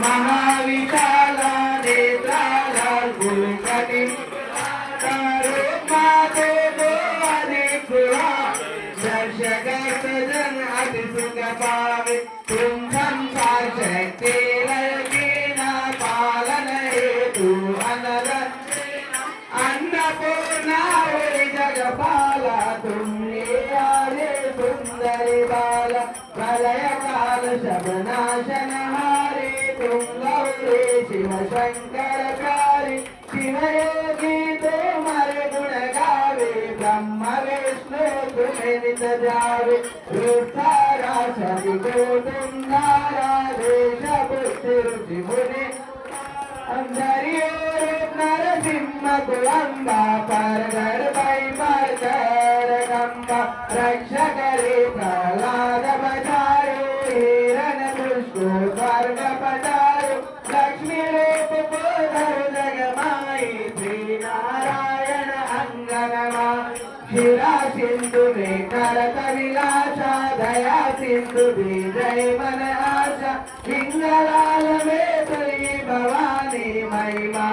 महाविशाला नेत्राला गुलकटी माते गोवाने खुआ दर्शक सजन अति सुख पावे तुम संसार शक्ति लकीना पालन हेतु अनर अन्नपूर्णा जगपाला तुमने आले सुंदरी बाला प्रलय काल शबनाशन हारे तुम गौरी शिव शंकर कारी शिवयोगी तुम्हारे गुण गावे ब्रह्म विष्णु तुम्हें नित जावे रूपारा सभी को तुम धारा देश बुद्धि रुचि मुनि नरसिंह कुलंबा पर घर भाई पर कर गंगा रक्षा करे प्रहलाद बचायो हिरण पुष्को स्वर्ग पटायो लक्ष्मी रूप को धर जगमाई श्री नारायण अंगनमा शिरा सिंधु में करत विलासा दया सिंधु विजय मन आशा पिंगलाल में भवानी महिमा